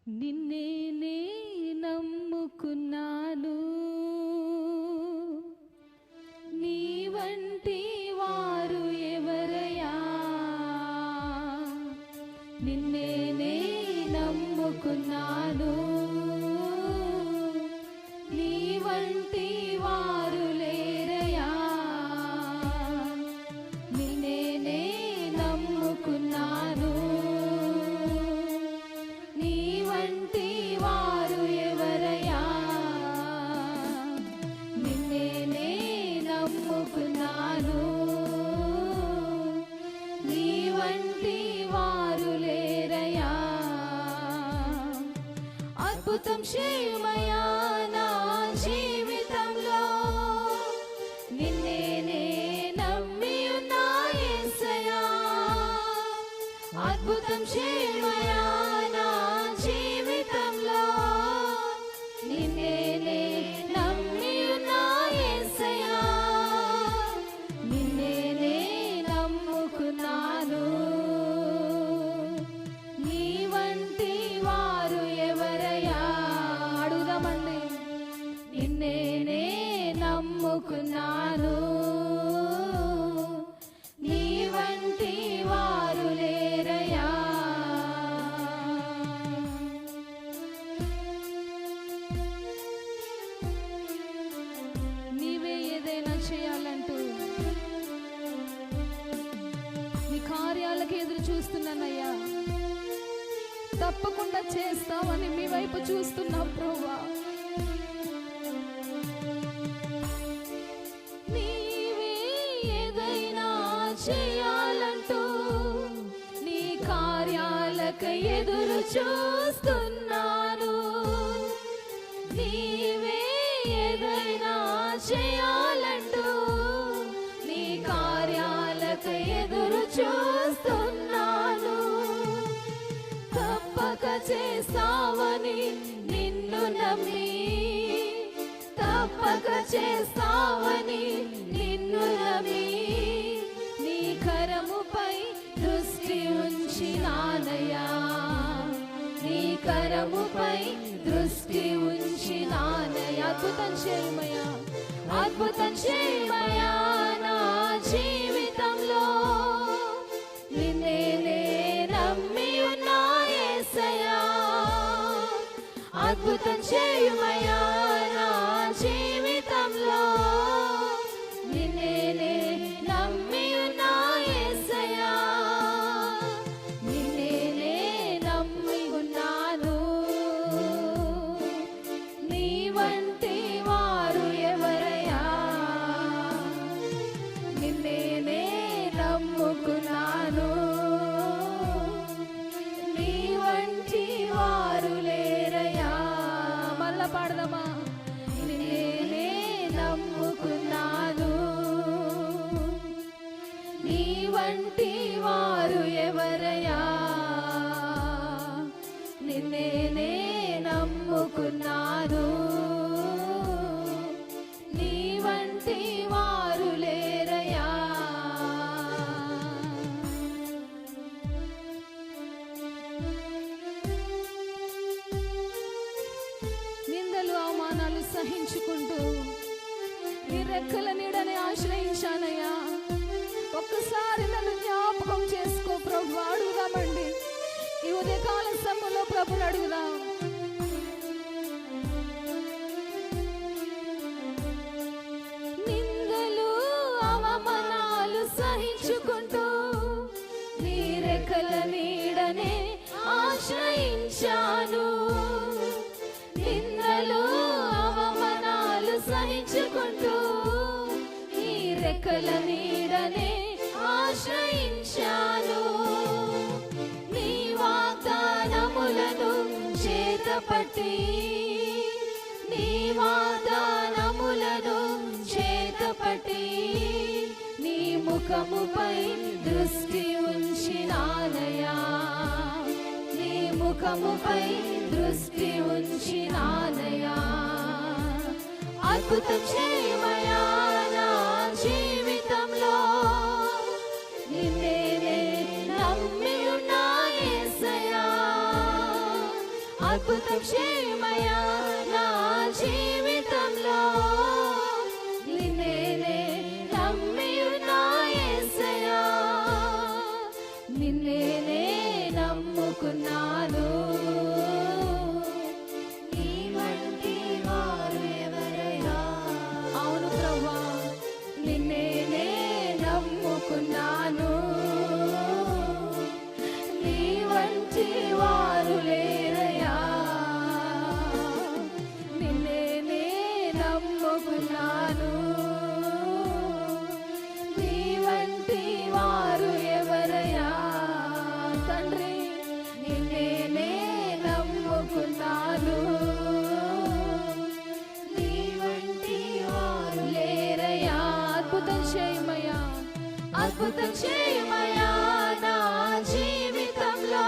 నిన్నే నమ్ముకున్నాను, నీ వంటి వారు ఎవరయ్యా? నిన్నే నమ్ముకున్నాను, నీ వంటి వారు లేరయ్యా. నిన్నే నమ్ముకున్నాను, నీ వంటి వారు ఎవరయ్యా? నిన్నే నమ్ముకున్నాను, నీ వంటి వారు లేరయ్యా. అద్భుతం చేయమయ్యా నా జీవితంలో, నిన్నే నమ్మి ఉన్నా యేసయ్యా. అద్భుతం చేయమయ్యా నా జీవితంలో, నిన్నే నమ్మి ఉన్నా యేసయ్యా. నిన్నే నమ్ముకున్నాను, నీ వంటి వారు ఎవరయ్యా? అడుగుదామండి. నిన్నే నమ్ముకున్నాను, నీ వంటి వారు లేరయ్యా. నీవే ఏదైనా చేయాలంటూ నీ కార్యాలకు ఎదురు చూస్తున్నానయ్యా. తప్పకుండా చేస్తావని మీ వైపు చూస్తున్నా ప్రభువా. నీవే ఏదైనా చేయాలంటూ నీ కార్యాలకు ఎదురు చూస్తున్నాను. నీవే ఏదైనా చేయాలంటూ నీ కార్యాలకు ఎదురు చూస్తున్నాను. తప్పక చేస్తావని నిన్ను నమ్మి, తప్పక చేస్తావని నిన్ను నమ్మి, నీ కరముపై దృష్టి ఉంచినానయ్యా. నీ కరముపై దృష్టి ఉంచినానయ్యా. అద్భుతం చేయమయ్యా, అద్భుతం చేయమయ్యా నా జీవితంలో. నిన్నే నమ్మి ఉన్నా యేసయ్యా. అద్భుతం చేయమయ్యా నా జీవితంలో. నిన్నే నమ్మి ఉన్నా యేసయ్యా. నిన్నే నమ్మి ఉన్నాను, నీ వంటి వారు ఎవరయ్యా? నిన్నే నమ్ముకున్నాను, నీ వంటి వారు లేరయ్యా. మళ్ళా పాడదామా? నిన్నే నమ్ముకున్నాను, నీ వంటి వారు ఎవరయ్యా? నిన్నే నమ్ముకున్నాను, నీ వంటి వారు లేరయ్యా. నిందలు అవమానాలు సహించుకుంటూ నీ రెక్కల నీడని ఆశ్రయించానయ్యా. ఒక్కసారి నన్ను జ్ఞాపకం చేసుకో ప్రభు. అడుగుదామండి ఈ ఉదయకాల సమయంలో ప్రభుని అడుగుదాం. నిందలు అవమానాలు సహించుకుంటూ నీ రెక్కల నీడనే ఆశ్రయించాను. నిందలు అవమానాలు సహించుకుంటూ నీ రెక్కల నీడనే ఆశ్రయించాను. నీ వాగ్దానములను చేతపట్టి, నీ వాగ్దానములను చేతపట్టి, నీ ముఖముపై దృష్టి ఉంచినానయ్యా. నీ ముఖముపై దృష్టి ఉంచినానయ్యా. అద్భుతం చేయమయ్యా నా జీవితంలో. నిన్నే నమ్మి ఉన్నా యేసయ్యా. అద్భుతం చేయమయ్యా నా జీవితంలో. నిన్నే నమ్మి ఉన్నా యేసయ్యా, నిన్నే నమ్ముకున్నాను. నీ వంటి వారు ఎవరయ్యా? అవును ప్రభువా, నిన్నే నమ్ముకున్నాను. నీ వంటి వారు లేరయ్యా, నిన్నే నమ్ముకున్నాను. నీ వంటి వారు ఎవరయ్యా? తండ్రి, నిన్నే నమ్ముకున్నాను. నీ వంటి వారు లేరయ్యా. అద్భుతం చేయమయ్యా, అద్భుతం చేయమయ్యా నా జీవితంలో.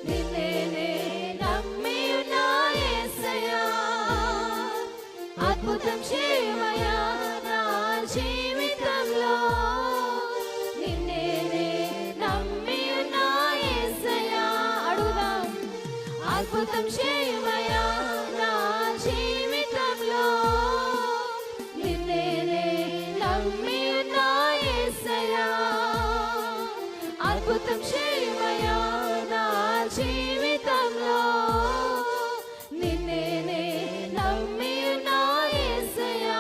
నిన్నే నమ్మి ఉన్నా యేసయ్యా, అద్భుతం చేయమయ్యా నా జీవితంలో. నిన్నే నమ్మి ఉన్నా యేసయ్యా. అడుగుదాం. అద్భుతం చేయమయ్యా నా జీవితంలో. నిన్నే నమ్మి ఉన్నా యేసయ్యా, అద్భుతం చేయమయ్యా నా జీవితంలో. నిన్నే నమ్మి ఉన్నా యేసయ్యా,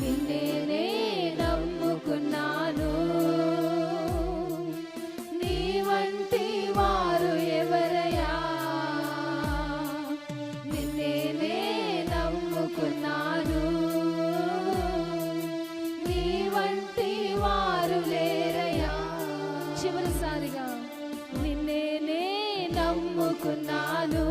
నిన్నే నమ్ముకున్నాను. నీ వంటి వారు ఎవరయ్యా? నిన్నే నమ్ముకున్నాను. నీ వంటి వారు లేరయ్యా. చివరిసారిగా నిన్నే నమ్ముకున్నాను.